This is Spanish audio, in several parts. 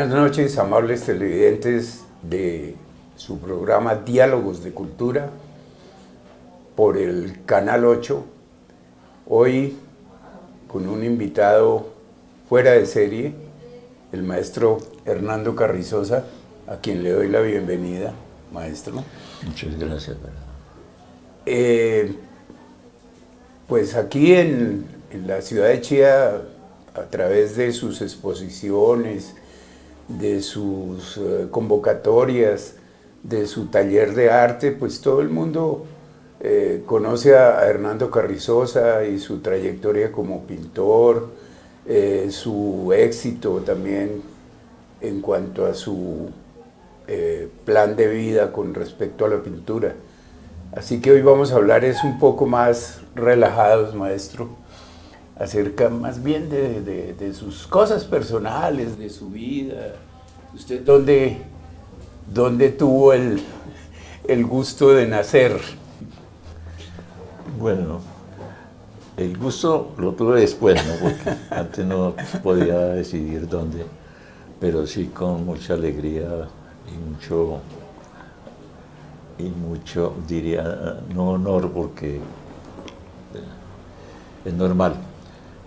Buenas noches, amables televidentes de su programa Diálogos de Cultura por el Canal 8. Hoy con un invitado fuera de serie, el maestro Hernando Carrizosa, a quien le doy la bienvenida, maestro. Muchas gracias. Pues aquí en la ciudad de Chía, a través de sus exposiciones, de sus convocatorias, de su taller de arte, pues todo el mundo conoce a Hernando Carrizosa y su trayectoria como pintor, su éxito también en cuanto a su plan de vida con respecto a la pintura. Así que hoy vamos a hablar un poco más relajados, maestro, acerca más bien de sus cosas personales, de su vida. ¿Usted dónde tuvo el gusto de nacer? Bueno, el gusto lo tuve después, ¿no? Porque antes no podía decidir dónde, pero sí con mucha alegría y mucho, diría, no honor, porque es normal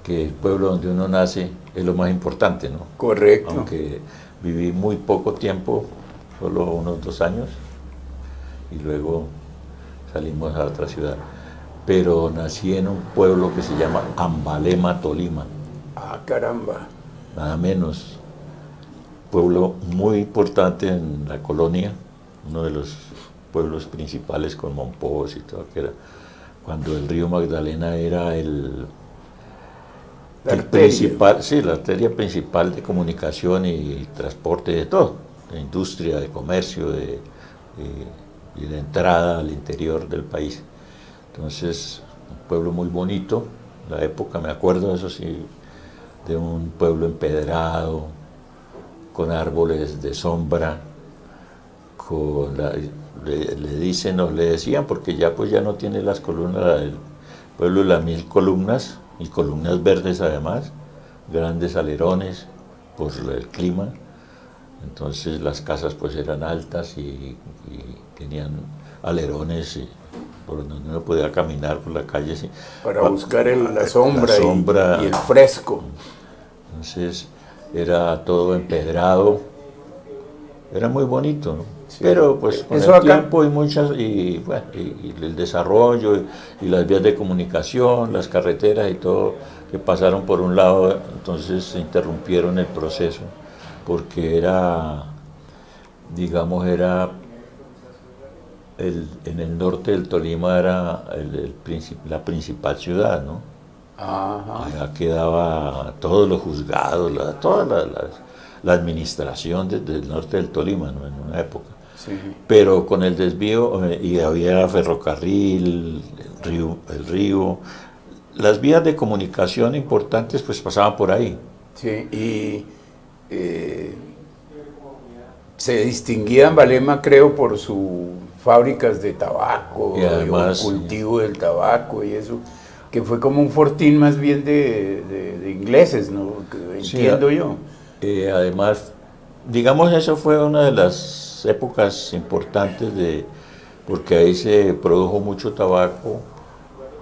que el pueblo donde uno nace es lo más importante, ¿no? Correcto. Aunque viví muy poco tiempo, solo unos 2 años, y luego salimos a otra ciudad. Pero nací en un pueblo que se llama Ambalema, Tolima. Ah, caramba. Nada menos. Pueblo muy importante en la colonia, uno de los pueblos principales con Monpós y todo, que era cuando el río Magdalena era el principal, sí, la arteria principal de comunicación y transporte de todo, de industria, de comercio, y de entrada al interior del país. Entonces, un pueblo muy bonito, la época, me acuerdo, eso sí, de un pueblo empedrado, con árboles de sombra, le dicen o le decían, porque ya pues ya no tiene las columnas, el pueblo de las 1000 columnas, y columnas verdes además, grandes alerones por el clima. Entonces las casas pues eran altas y tenían alerones por donde uno podía caminar por la calle. Sí. Para buscar la sombra, y el fresco. Entonces era todo empedrado, era muy bonito, ¿no? Sí. Pero pues con eso el acá tiempo y el desarrollo y las vías de comunicación, las carreteras y todo que pasaron por un lado, entonces se interrumpieron el proceso, porque era, digamos, en el norte del Tolima era la principal ciudad, ¿no? Ajá. Allá quedaba todos los juzgados, toda la administración del norte del Tolima, ¿no? En una época. Sí. Pero con el desvío, y había ferrocarril, el río, las vías de comunicación importantes pues pasaban por ahí. Sí, y se distinguía Ambalema, creo, por sus fábricas de tabaco, Y además, o cultivo del tabaco y eso, que fue como un fortín más bien de ingleses, ¿no? Que entiendo yo. Además, digamos, eso fue una de las épocas importantes porque ahí se produjo mucho tabaco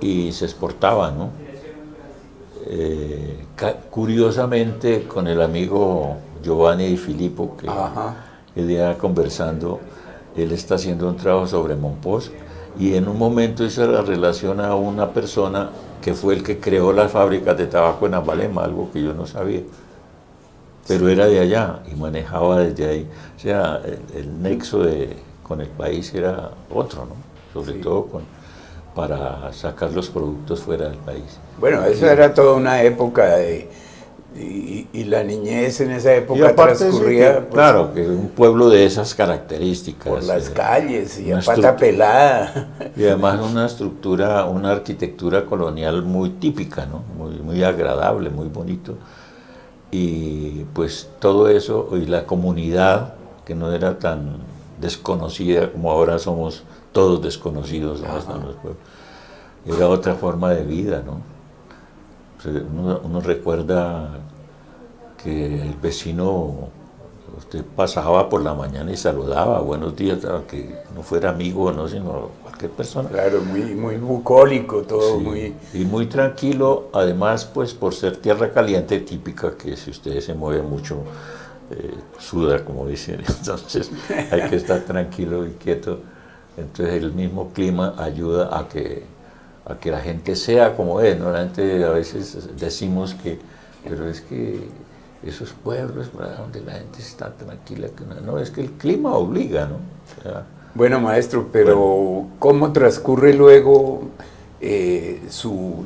y se exportaba, ¿no? Curiosamente, con el amigo Giovanni Di Filippo, que el día conversando, él está haciendo un trabajo sobre Monpós, y en un momento hizo la relación a una persona que fue el que creó las fábricas de tabaco en Ambalema, algo que yo no sabía. Pero era de allá y manejaba desde ahí. O sea, el nexo con el país era otro, ¿no? Sobre todo para sacar los productos fuera del país. Bueno, eso era toda una época y la niñez en esa época transcurría... Sí, claro, que un pueblo de esas características. Por las calles y a pata pelada. Y además una estructura, una arquitectura colonial muy típica, ¿no? Muy agradable, muy bonito. Y pues todo eso, y la comunidad, que no era tan desconocida como ahora somos todos desconocidos, ¿no? Era otra forma de vida, ¿no? O sea, uno recuerda que el vecino usted pasaba por la mañana y saludaba, buenos días, aunque no fuera amigo, no, sino cualquier persona. Claro, muy bucólico todo, Sí, muy... y muy tranquilo, además, pues por ser tierra caliente típica, que si usted se mueve mucho, suda, como dicen, entonces hay que estar tranquilo y quieto. Entonces el mismo clima ayuda a que la gente sea como es, ¿no? La gente a veces decimos que, pero es que esos pueblos, ¿verdad?, donde la gente está tranquila, que no, es que el clima obliga, ¿no? O sea, Bueno, maestro, pero ¿cómo transcurre luego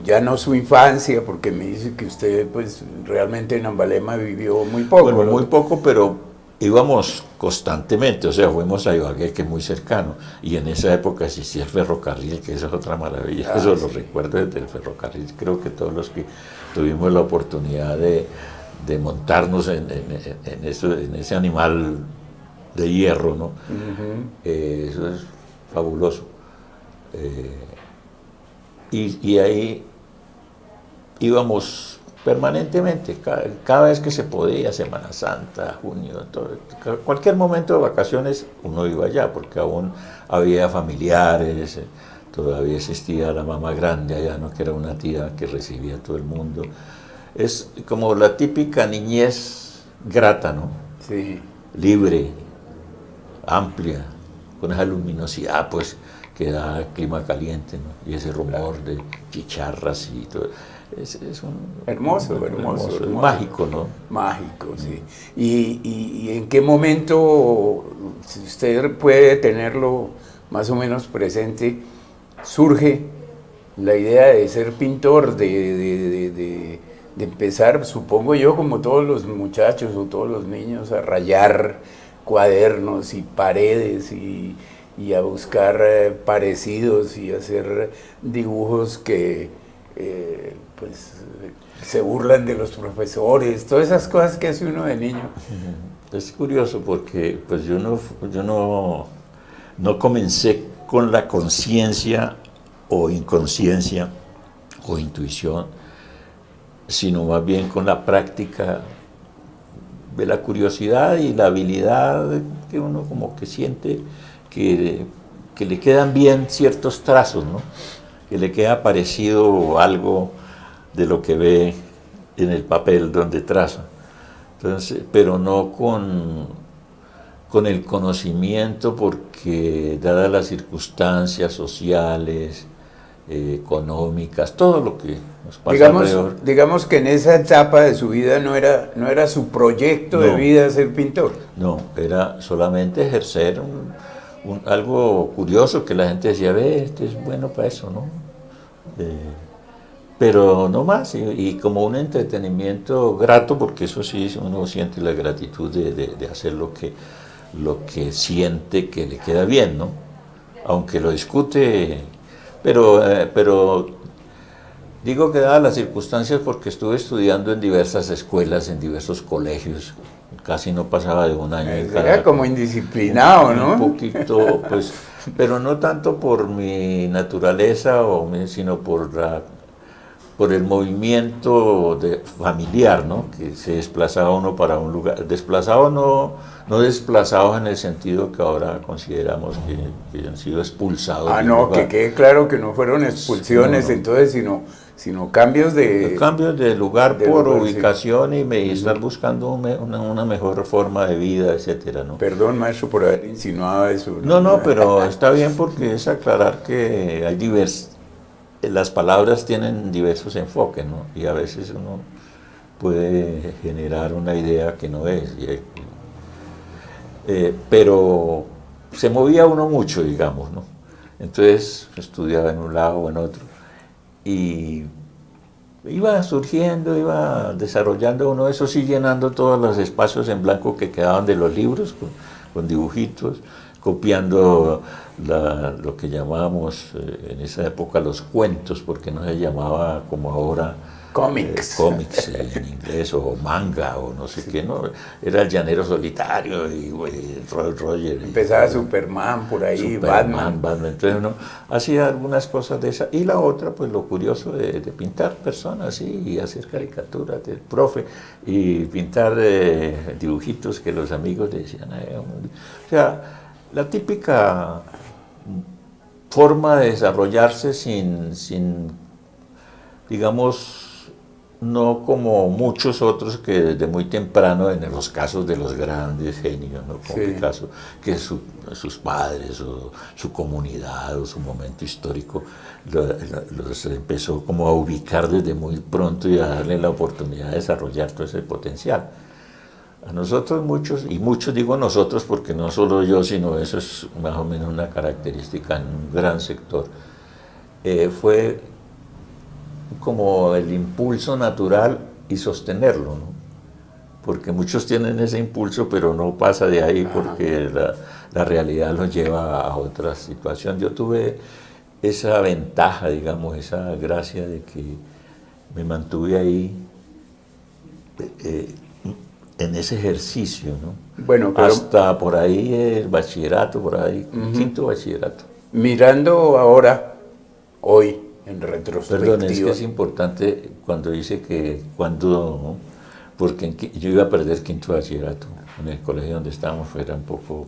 ya no su infancia? Porque me dice que usted pues realmente en Ambalema vivió muy poco. bueno, muy poco, pero íbamos constantemente, o sea, fuimos a Ibagué, que es muy cercano, y en esa época existía el ferrocarril, que eso es otra maravilla, eso lo recuerdo desde el ferrocarril. Creo que todos los que tuvimos la oportunidad de montarnos en ese animal de hierro, ¿no? Eso es fabuloso. Y ahí íbamos permanentemente, cada vez que se podía, Semana Santa, junio, cualquier momento de vacaciones uno iba allá, porque aún había familiares, todavía existía la mamá grande allá, ¿no?, que era una tía que recibía a todo el mundo. Es como la típica niñez grata, ¿no? Sí. Libre, amplia, con esa luminosidad, pues, que da el clima caliente, ¿no? Y ese rumor de chicharras y todo. Es hermoso, mágico, ¿no? Mágico, sí. ¿Y en qué momento, si usted puede tenerlo más o menos presente, surge la idea de ser pintor, de empezar, supongo yo, como todos los muchachos o todos los niños, a rayar cuadernos y paredes y a buscar parecidos y hacer dibujos que pues se burlan de los profesores, todas esas cosas que hace uno de niño? Es curioso porque pues yo no comencé con la conciencia o inconsciencia o intuición, sino más bien con la práctica de la curiosidad y la habilidad que uno como que siente que le quedan bien ciertos trazos, ¿no? Que le queda parecido algo de lo que ve en el papel donde traza. Entonces, pero no con el conocimiento, porque dadas las circunstancias sociales, económicas, todo lo que nos pasa alrededor. Digamos que en esa etapa de su vida no era su proyecto de vida ser pintor. No, era solamente ejercer algo curioso que la gente decía, ve, este es bueno para eso, ¿no? Pero no más, y como un entretenimiento grato, porque eso sí, uno siente la gratitud de hacer lo que siente que le queda bien, ¿no? Aunque lo discute, pero digo que dadas las circunstancias, porque estuve estudiando en diversas escuelas, en diversos colegios, casi no pasaba de un año en cada. Era como indisciplinado, ¿no? Un poquito, pues, pero no tanto por mi naturaleza, sino por el movimiento familiar, ¿no? Que se desplazaba uno para un lugar, desplazado no desplazados en el sentido que ahora consideramos que han sido expulsados. No, que quede claro que no fueron expulsiones, entonces, sino cambios de lugar por ubicación, sí. Y estar buscando una mejor forma de vida, etcétera, ¿no? Perdón, maestro, por haber insinuado eso. No, pero está bien, porque es aclarar que hay las palabras tienen diversos enfoques, ¿no? Y a veces uno puede generar una idea que no es. Pero se movía uno mucho, digamos, ¿no? Entonces estudiaba en un lado o en otro. Y iba surgiendo, iba desarrollando uno, eso sí, llenando todos los espacios en blanco que quedaban de los libros, con dibujitos, copiando lo que llamábamos en esa época los cuentos, porque no se llamaba como ahora cómics en inglés, o manga, o no sé qué, ¿no? Era el Llanero Solitario y Roger. Empezaba Superman por ahí, Batman. Entonces uno hacía algunas cosas de esas. Y la otra, pues lo curioso de pintar personas, sí, y hacer caricaturas del profe, y pintar dibujitos que los amigos le decían. O sea, la típica forma de desarrollarse sin, digamos, no como muchos otros que desde muy temprano, en los casos de los grandes genios, ¿no? Como el caso que sus padres o su comunidad o su momento histórico los empezó como a ubicar desde muy pronto y a darle la oportunidad de desarrollar todo ese potencial. A nosotros muchos, y muchos digo nosotros porque no solo yo, sino eso es más o menos una característica en un gran sector, fue como el impulso natural y sostenerlo, ¿no? Porque muchos tienen ese impulso, pero no pasa de ahí porque la realidad los lleva a otra situación. Yo tuve esa ventaja, digamos, esa gracia de que me mantuve ahí en ese ejercicio, ¿no? Bueno, pero hasta por ahí el bachillerato, por ahí, quinto bachillerato. Mirando ahora, hoy, en retrospectiva. Perdón, es que es importante cuando dice que cuando, ¿no? Porque yo iba a perder quinto bachillerato. En el colegio donde estábamos era un poco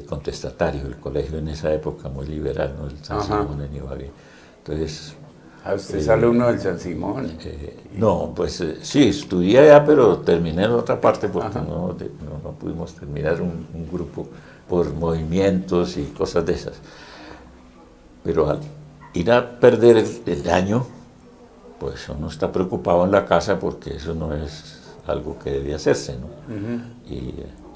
contestatario, el colegio en esa época muy liberal, ¿no? El San Simón en Ibagué. Entonces... ¿Usted es alumno del San Simón? No, pues sí, estudié allá, pero terminé en otra parte porque no pudimos terminar un grupo por movimientos y cosas de esas. Pero al ir a perder el año, pues uno está preocupado en la casa porque eso no es algo que debía hacerse, ¿no?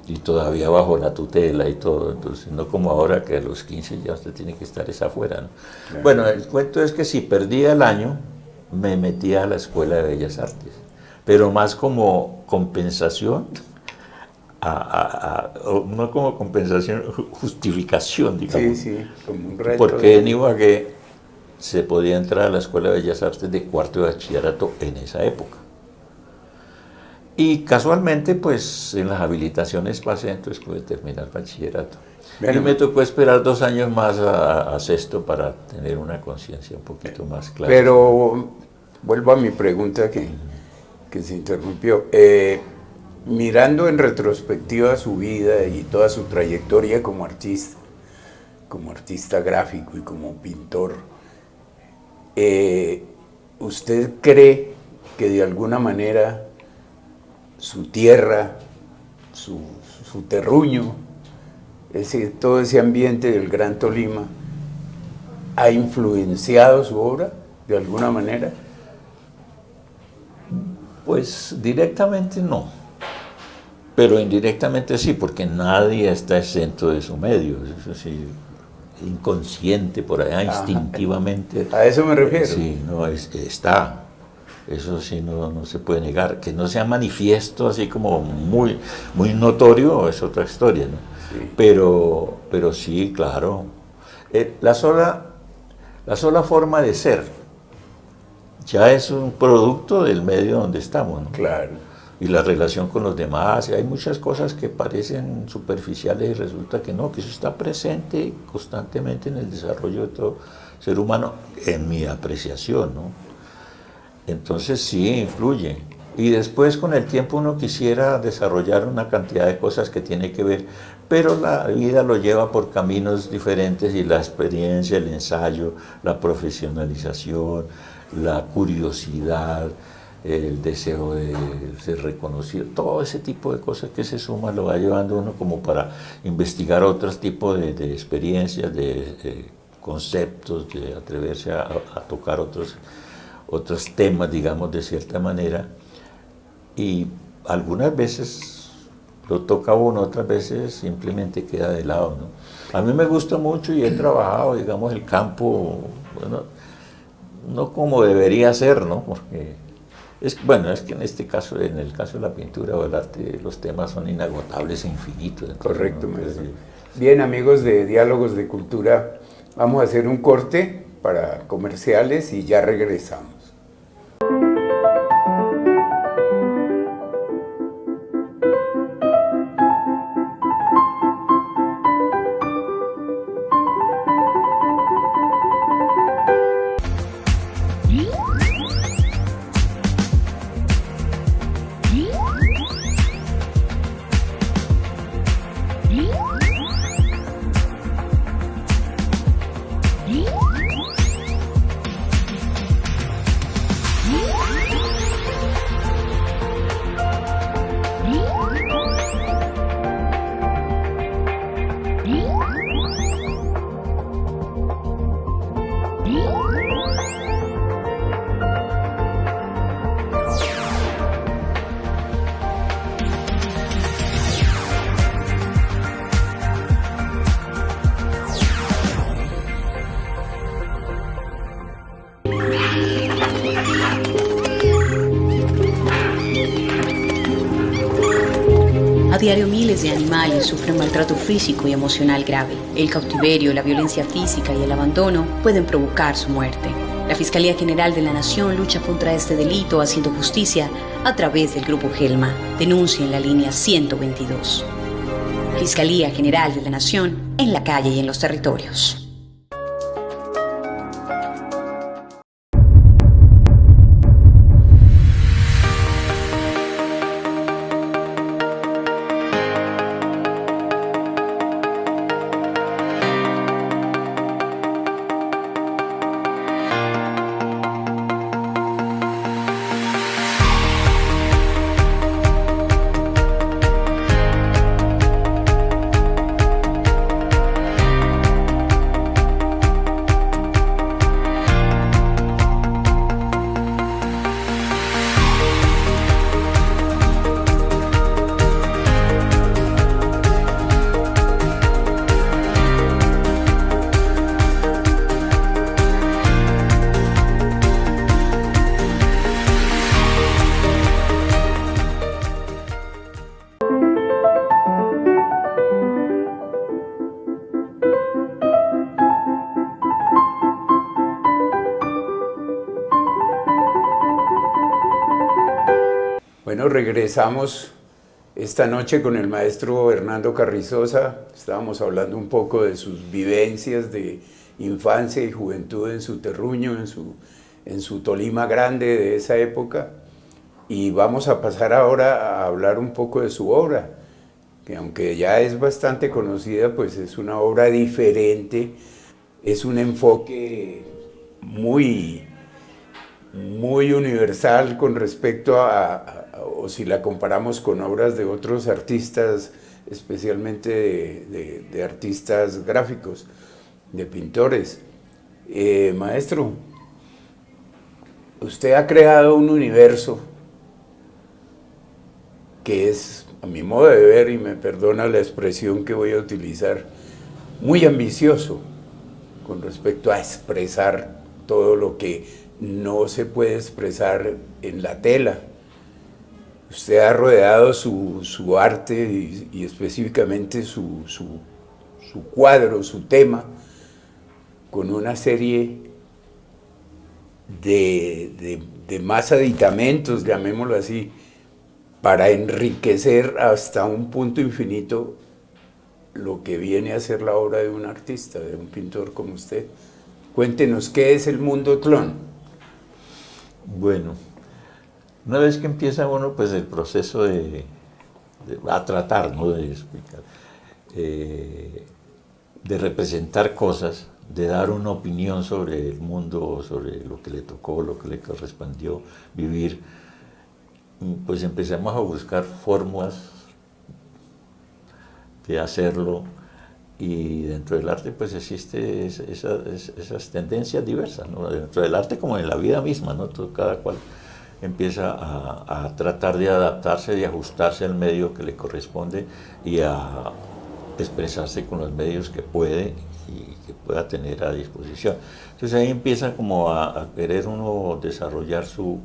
Y todavía bajo la tutela y todo, entonces no como ahora que a los 15 ya usted tiene que estar afuera, ¿no? Claro. Bueno, el cuento es que si perdía el año, me metía a la Escuela de Bellas Artes, pero más como compensación, no como compensación, justificación, digamos. Sí, como un reto. Porque en Ibagué se podía entrar a la Escuela de Bellas Artes de cuarto de bachillerato en esa época. Y casualmente, pues, en las habilitaciones pasé, entonces pude terminar bachillerato. Bueno, y me tocó esperar 2 años más a sexto para tener una conciencia un poquito más clara. Pero vuelvo a mi pregunta que se interrumpió. Mirando en retrospectiva su vida y toda su trayectoria como artista gráfico y como pintor, ¿usted cree que de alguna manera su tierra, su terruño, todo ese ambiente del Gran Tolima, ha influenciado su obra de alguna manera? Pues directamente no, pero indirectamente sí, porque nadie está exento de su medio, eso sí, inconsciente por allá, instintivamente. A eso me refiero. Sí, no, está. Eso sí no se puede negar. Que no sea manifiesto así como muy notorio es otra historia, ¿no? Sí. Pero sí, claro. La sola forma de ser ya es un producto del medio donde estamos, ¿no? Claro. Y la relación con los demás, y hay muchas cosas que parecen superficiales y resulta que no, que eso está presente constantemente en el desarrollo de todo ser humano, en mi apreciación, ¿no? Entonces sí, influye. Y después con el tiempo uno quisiera desarrollar una cantidad de cosas que tiene que ver, pero la vida lo lleva por caminos diferentes y la experiencia, el ensayo, la profesionalización, la curiosidad, el deseo de ser reconocido, todo ese tipo de cosas que se suman lo va llevando uno como para investigar otros tipos de experiencias, de conceptos, de atreverse a tocar otros temas, digamos, de cierta manera, y algunas veces lo toca uno, otras veces simplemente queda de lado, ¿no? A mí me gusta mucho y he trabajado, digamos, el campo, bueno, no como debería ser, ¿no? Porque es que en este caso, en el caso de la pintura o el arte, los temas son inagotables e infinitos. Entonces, correcto, ¿no? Entonces, bien, amigos de Diálogos de Cultura, vamos a hacer un corte para comerciales y ya regresamos. Miles de animales sufren maltrato físico y emocional grave. El cautiverio, la violencia física y el abandono pueden provocar su muerte. La Fiscalía General de la Nación lucha contra este delito haciendo justicia a través del Grupo Gelma. Denuncia en la línea 122. Fiscalía General de la Nación, en la calle y en los territorios. Bueno, regresamos esta noche con el maestro Hernando Carrizosa. Estábamos hablando un poco de sus vivencias de infancia y juventud en su terruño, en su Tolima grande de esa época. Y vamos a pasar ahora a hablar un poco de su obra, que aunque ya es bastante conocida, pues es una obra diferente, es un enfoque muy universal con respecto o si la comparamos con obras de otros artistas, especialmente de artistas gráficos, de pintores. Maestro, usted ha creado un universo que es, a mi modo de ver, y me perdona la expresión que voy a utilizar, muy ambicioso con respecto a expresar todo lo que no se puede expresar en la tela. Usted ha rodeado su arte y específicamente su cuadro, su tema, con una serie de más aditamentos, llamémoslo así, para enriquecer hasta un punto infinito lo que viene a ser la obra de un artista, de un pintor como usted. Cuéntenos, ¿qué es el mundo clon? Bueno, una vez que empieza uno, pues el proceso a tratar, ¿no?, de explicar, de representar cosas, de dar una opinión sobre el mundo, sobre lo que le tocó, lo que le correspondió vivir, pues empezamos a buscar formas de hacerlo, y dentro del arte pues existe esas tendencias diversas, ¿no?, dentro del arte como en la vida misma, ¿no? Cada cual empieza a tratar de adaptarse, de ajustarse al medio que le corresponde y a expresarse con los medios que puede y que pueda tener a disposición. Entonces ahí empieza como a querer uno desarrollar su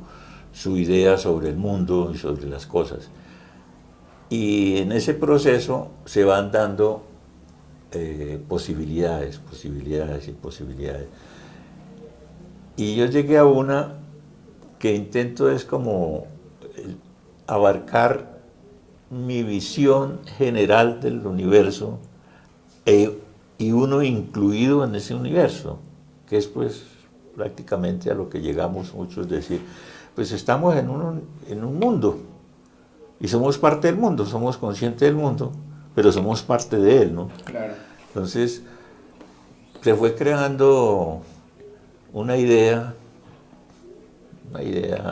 idea sobre el mundo y sobre las cosas. Y en ese proceso se van dando posibilidades. Y yo llegué a una que intento es como abarcar mi visión general del universo y uno incluido en ese universo, que es pues prácticamente a lo que llegamos muchos a decir, pues estamos en un mundo y somos parte del mundo, somos conscientes del mundo, pero somos parte de él, ¿no? Claro. Entonces se fue creando una idea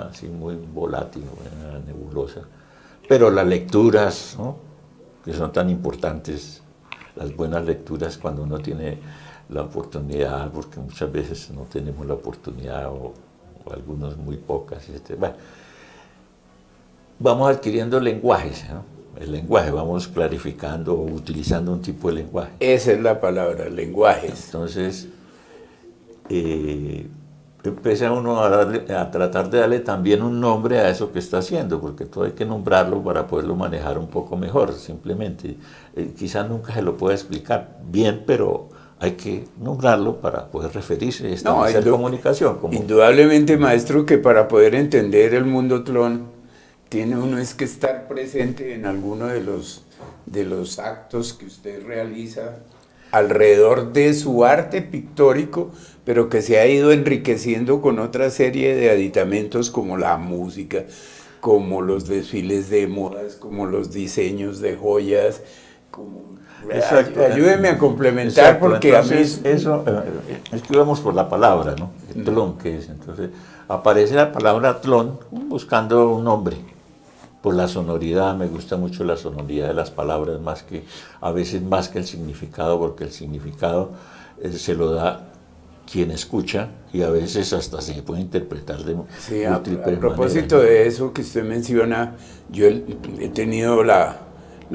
así muy volátil, una nebulosa, pero las lecturas, ¿no?, que son tan importantes, las buenas lecturas cuando uno tiene la oportunidad, porque muchas veces no tenemos la oportunidad o algunos muy pocas, bueno, vamos adquiriendo lenguajes, ¿no? El lenguaje, vamos clarificando o utilizando un tipo de lenguaje. Esa es la palabra, lenguajes. Entonces, empieza uno a tratar de darle también un nombre a eso que está haciendo, porque todo hay que nombrarlo para poderlo manejar un poco mejor, simplemente. Quizás nunca se lo pueda explicar bien, pero hay que nombrarlo para poder referirse y establecer comunicación. Indudablemente, maestro, que para poder entender el mundo tlón, tiene uno es que estar presente en alguno de los actos que usted realiza alrededor de su arte pictórico, pero que se ha ido enriqueciendo con otra serie de aditamentos como la música, como los desfiles de modas, como los diseños de joyas, como... Exacto. Ayúdeme a complementar. Exacto. Porque entonces, a mí... Eso, es que íbamos por la palabra, ¿no? Tlón, ¿qué es? Entonces, aparece la palabra tlón buscando un nombre. Por la sonoridad, me gusta mucho la sonoridad de las palabras, a veces más que el significado, porque el significado se lo da quien escucha y a veces hasta se puede interpretar de múltiples maneras. A propósito de eso que usted menciona, yo he tenido la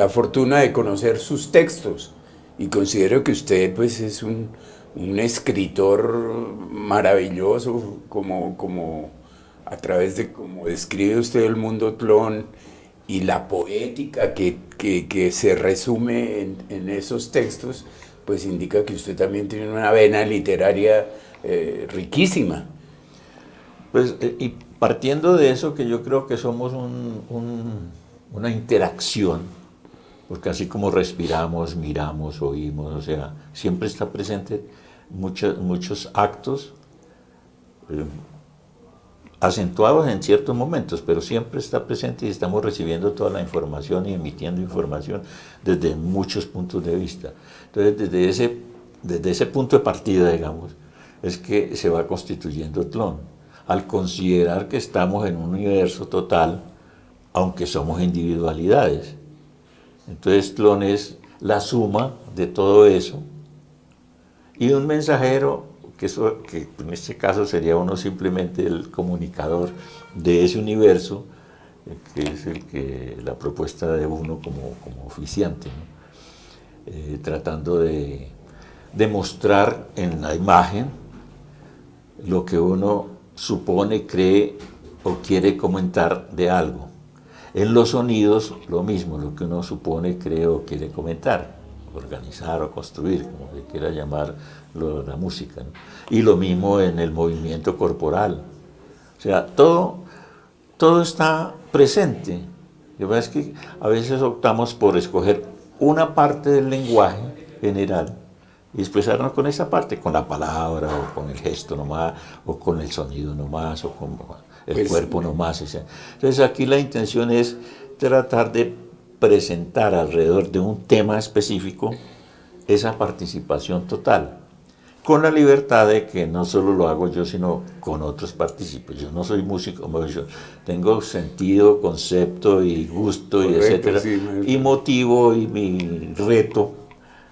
fortuna de conocer sus textos y considero que usted pues es un escritor maravilloso, como a través de cómo describe usted el mundo tlón y la poética que se resume en esos textos, pues indica que usted también tiene una vena literaria riquísima. Pues, y partiendo de eso, que yo creo que somos una interacción, porque así como respiramos, miramos, oímos, o sea, siempre está presente muchos actos acentuados en ciertos momentos, pero siempre está presente y estamos recibiendo toda la información y emitiendo información desde muchos puntos de vista. Entonces, desde ese punto de partida, digamos, es que se va constituyendo tlón, al considerar que estamos en un universo total, aunque somos individualidades. Entonces, tlón es la suma de todo eso y un mensajero, que en este caso sería uno simplemente el comunicador de ese universo, que es la propuesta de uno como oficiante, ¿no? Tratando de demostrar en la imagen lo que uno supone, cree o quiere comentar de algo. En los sonidos, lo mismo, lo que uno supone, cree o quiere comentar, organizar o construir, como se quiera llamar la música, ¿no? Y lo mismo en el movimiento corporal. O sea, todo está presente. Lo que pasa es que a veces optamos por escoger una parte del lenguaje general y expresarnos con esa parte, con la palabra o con el gesto nomás, o con el sonido nomás, o con el cuerpo nomás. O sea. Entonces aquí la intención es tratar de presentar alrededor de un tema específico esa participación total, con la libertad de que no solo lo hago yo, sino con otros partícipes. Yo no soy músico, yo tengo sentido, concepto y gusto, y etcétera, sí, y motivo y mi reto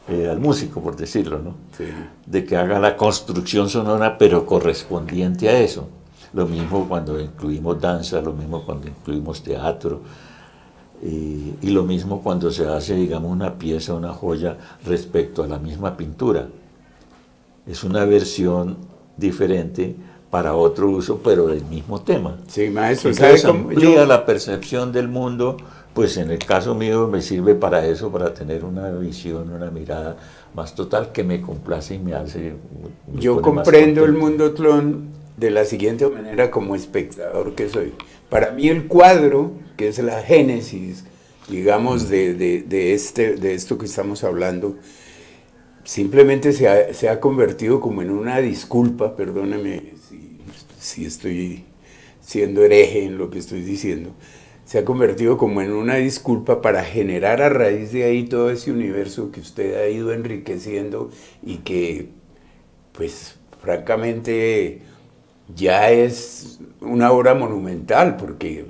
al músico, por decirlo, ¿no? Sí. De que haga la construcción sonora, pero correspondiente a eso. Lo mismo cuando incluimos danza, lo mismo cuando incluimos teatro, y lo mismo cuando se hace, digamos, una pieza, una joya respecto a la misma pintura. Es una versión diferente para otro uso, pero del mismo tema. Sí, maestro. Entonces amplía la percepción del mundo, pues en el caso mío me sirve para eso, para tener una visión, una mirada más total que me complace y me hace... Yo comprendo el mundo tlón de la siguiente manera como espectador que soy. Para mí el cuadro, que es la génesis, digamos, de esto que estamos hablando, simplemente se ha convertido como en una disculpa, perdóname si estoy siendo hereje en lo que estoy diciendo, se ha convertido como en una disculpa para generar a raíz de ahí todo ese universo que usted ha ido enriqueciendo y que, pues, francamente, ya es una obra monumental, porque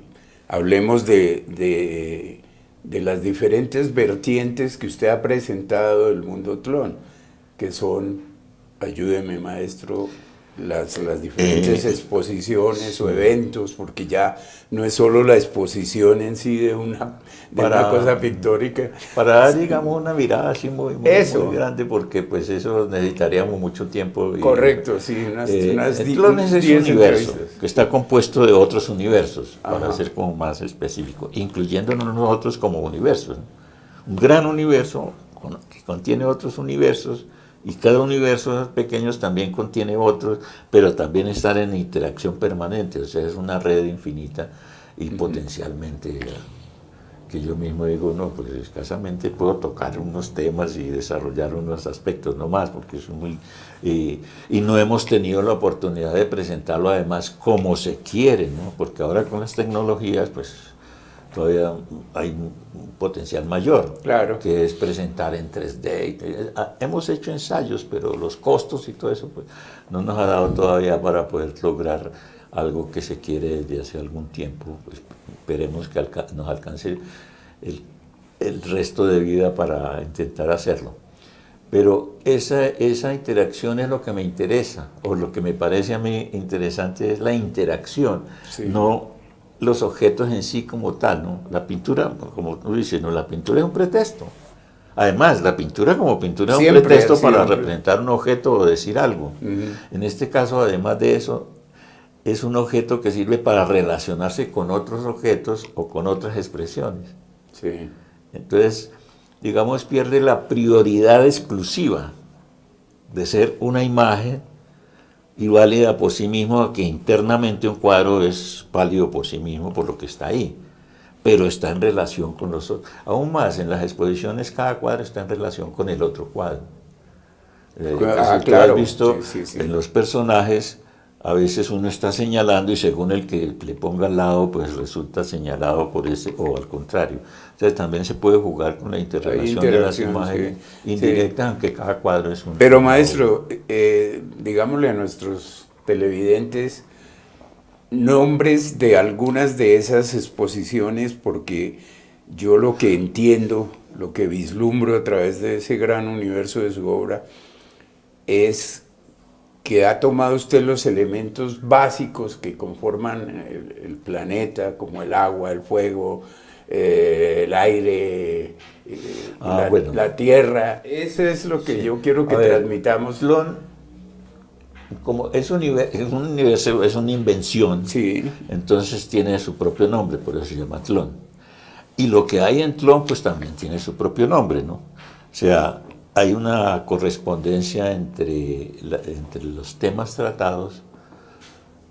hablemos de las diferentes vertientes que usted ha presentado del mundo tlón, que son, ayúdeme maestro, las diferentes exposiciones o eventos, porque ya no es solo la exposición en sí de una cosa pictórica. Para dar, digamos, una mirada así muy grande, porque pues eso necesitaríamos mucho tiempo. Correcto, sí. El clones es un universo que está compuesto de otros universos, para ser como más específico, incluyéndonos nosotros como universos, ¿no? Un gran universo que contiene otros universos, y cada universo de los pequeños también contiene otros, pero también están en interacción permanente, o sea, es una red infinita y potencialmente, que yo mismo digo, no, pues escasamente puedo tocar unos temas y desarrollar unos aspectos, no más, porque es muy... y no hemos tenido la oportunidad de presentarlo además como se quiere, ¿no? Porque ahora con las tecnologías, pues todavía hay un potencial mayor, claro, que es presentar en 3D. Hemos hecho ensayos, pero los costos y todo eso pues, no nos ha dado todavía para poder lograr algo que se quiere desde hace algún tiempo. Pues, esperemos que nos alcance el resto de vida para intentar hacerlo. Pero esa interacción es lo que me interesa, o lo que me parece a mí interesante es la interacción, sí, no los objetos en sí como tal, ¿no? La pintura, como tú dices, ¿no? La pintura es un pretexto. Además, la pintura como pintura es un pretexto para representar un objeto o decir algo. En este caso, además de eso, es un objeto que sirve para relacionarse con otros objetos o con otras expresiones. Sí. Entonces, digamos, pierde la prioridad exclusiva de ser una imagen y válida por sí mismo, que internamente un cuadro es válido por sí mismo, por lo que está ahí, pero está en relación con los otros. Aún más, en las exposiciones cada cuadro está en relación con el otro cuadro. Claro, tú has visto sí. en los personajes, a veces uno está señalando y según el que le ponga al lado, pues resulta señalado por ese, o al contrario. Entonces también se puede jugar con la interrelación de las imágenes indirectas, aunque cada cuadro es un... Pero maestro, digámosle a nuestros televidentes nombres de algunas de esas exposiciones, porque yo lo que entiendo, lo que vislumbro a través de ese gran universo de su obra, es que ha tomado usted los elementos básicos que conforman el planeta, como el agua, el fuego, el aire, la tierra. Eso es lo que yo quiero que transmitamos. Tlön, como es un universo, es una invención, sí, entonces tiene su propio nombre, por eso se llama Tlön. Y lo que hay en Tlön, pues también tiene su propio nombre, ¿no? O sea, hay una correspondencia entre los temas tratados,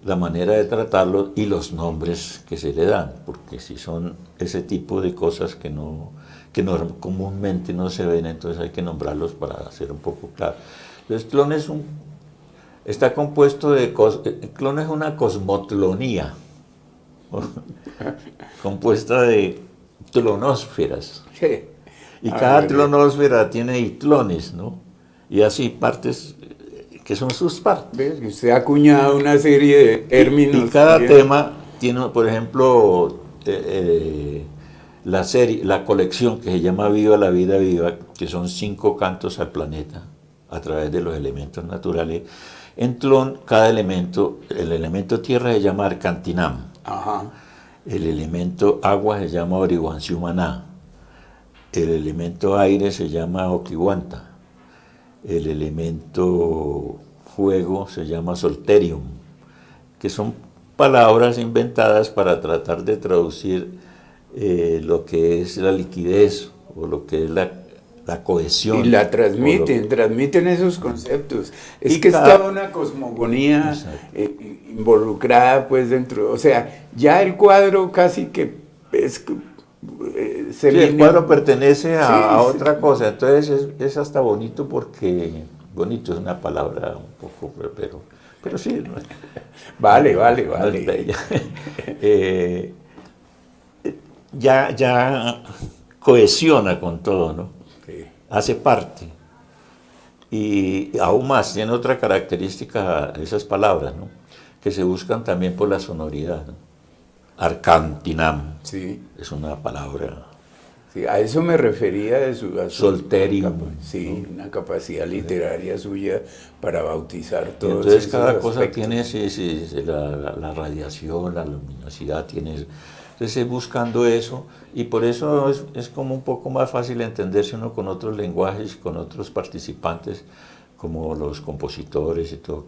la manera de tratarlos y los nombres que se le dan, porque si son ese tipo de cosas que comúnmente no se ven, entonces hay que nombrarlos para hacer un poco claro. Entonces, Tlön está compuesto de... Tlön es una cosmotlonía, compuesta de tlonósferas. Sí. Y cada tlonósfera tiene itlones, ¿no? Y así partes que son sus partes. Usted ha acuñado una serie de términos. Y cada tema tiene, por ejemplo, la colección que se llama Viva la Vida Viva, que son 5 cantos al planeta a través de los elementos naturales. En Tlön, cada elemento, el elemento tierra se llama Arcantinam. Ajá. El elemento agua se llama Orihuanciumaná. El elemento aire se llama Oquihuanta. El elemento fuego se llama Solterium, que son palabras inventadas para tratar de traducir lo que es la liquidez o lo que es la cohesión. Y la transmiten esos conceptos. Es que está una cosmogonía involucrada pues dentro, o sea, ya el cuadro casi que es... el cuadro pertenece a otra cosa, entonces es hasta bonito porque, bonito es una palabra un poco, pero sí. No, vale. No es bella. Ya cohesiona con todo, ¿no? Sí. Hace parte. Y aún más, tiene otra característica esas palabras, ¿no? Que se buscan también por la sonoridad, ¿no? Arcantinam, sí, es una palabra Sí, a eso me refería de su Solterium. Sí, ¿no? Una capacidad literaria suya para bautizar todos. Entonces cada cosa tiene la radiación, la luminosidad, tiene. Entonces buscando eso, y por eso es como un poco más fácil entenderse uno con otros lenguajes, con otros participantes, como los compositores y todo,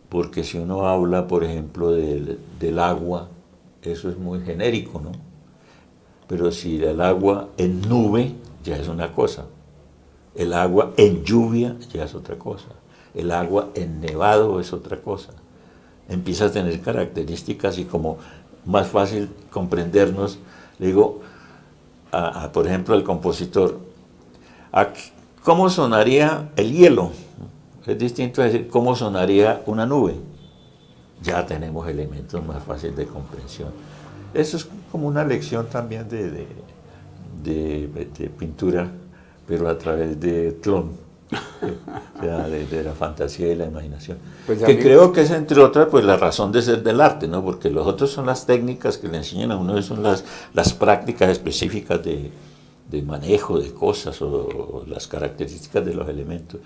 porque si uno habla, por ejemplo, del agua, eso es muy genérico, ¿no? Pero si el agua en nube ya es una cosa, el agua en lluvia ya es otra cosa, el agua en nevado es otra cosa. Empieza a tener características y como más fácil comprendernos, le digo, por ejemplo, al compositor, ¿cómo sonaría el hielo? Es distinto a decir cómo sonaría una nube. Ya tenemos elementos más fáciles de comprensión. Eso es como una lección también de pintura, pero a través de Tlön, o sea, de la fantasía y la imaginación. Pues que creo que es, entre otras, pues la razón de ser del arte, ¿no? Porque los otros son las técnicas que le enseñan a uno, son las prácticas específicas de manejo de cosas o las características de los elementos,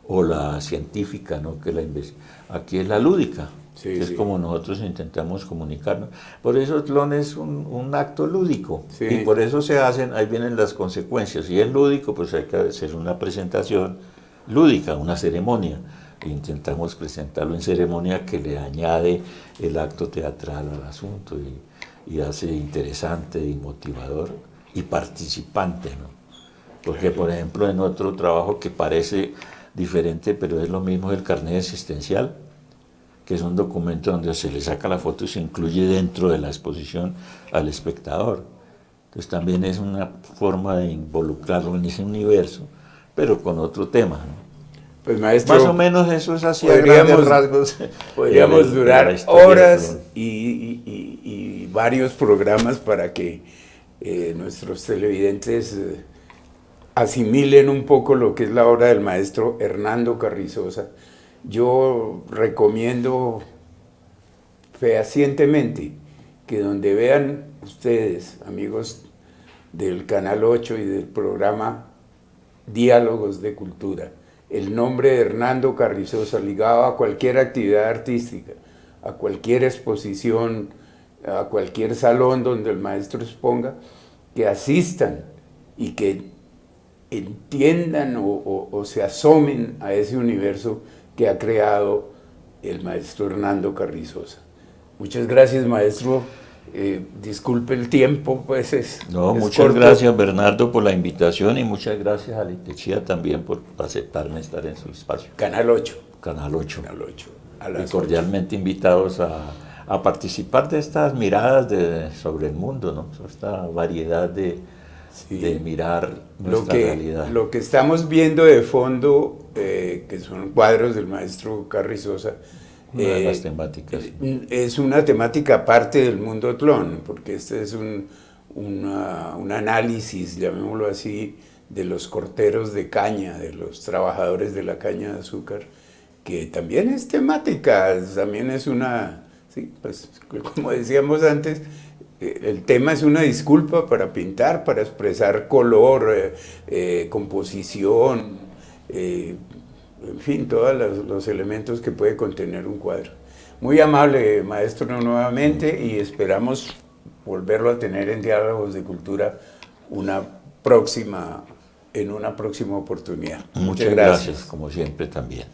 o la científica, ¿no? Aquí es la lúdica. Sí, que es como nosotros intentamos comunicarnos. Por eso Tlön es un acto lúdico, sí. Y por eso ahí vienen las consecuencias. Si es lúdico, pues hay que hacer una presentación lúdica, una ceremonia. Intentamos presentarlo en ceremonia que le añade el acto teatral al asunto y hace interesante y motivador y participante, ¿no? Porque, por ejemplo, en otro trabajo que parece diferente, pero es lo mismo, el carnet existencial, que es un documento donde se le saca la foto y se incluye dentro de la exposición al espectador. Entonces también es una forma de involucrarlo en ese universo, pero con otro tema, ¿no? Pues maestro, más o menos eso es así a grandes rasgos. Podríamos durar horas y varios programas para que nuestros televidentes asimilen un poco lo que es la obra del maestro Hernando Carrizosa. Yo recomiendo fehacientemente que donde vean ustedes, amigos del Canal 8 y del programa Diálogos de Cultura, el nombre de Hernando Carrizosa ligado a cualquier actividad artística, a cualquier exposición, a cualquier salón donde el maestro exponga, que asistan y que entiendan o se asomen a ese universo que ha creado el maestro Hernando Carrizosa. Muchas gracias, maestro. Disculpe el tiempo, pues es muchas corto. Gracias, Bernardo, por la invitación, y muchas gracias a Litechía también por aceptarme estar en su espacio. Canal 8. Canal 8. Canal 8. Y cordialmente invitados a participar de estas miradas sobre el mundo, ¿no? Esta variedad de mirar nuestra realidad. Lo que estamos viendo de fondo, que son cuadros del maestro Carrizosa, una de las temáticas. Es una temática aparte del mundo Tlön, porque este es un análisis, llamémoslo así, de los corteros de caña, de los trabajadores de la caña de azúcar, que también es temática, también es sí, pues como decíamos antes, el tema es una disculpa para pintar, para expresar color, composición, en fin, todos los elementos que puede contener un cuadro. Muy amable, maestro, nuevamente, y esperamos volverlo a tener en Diálogos de Cultura en una próxima oportunidad. Muchas gracias, como siempre también.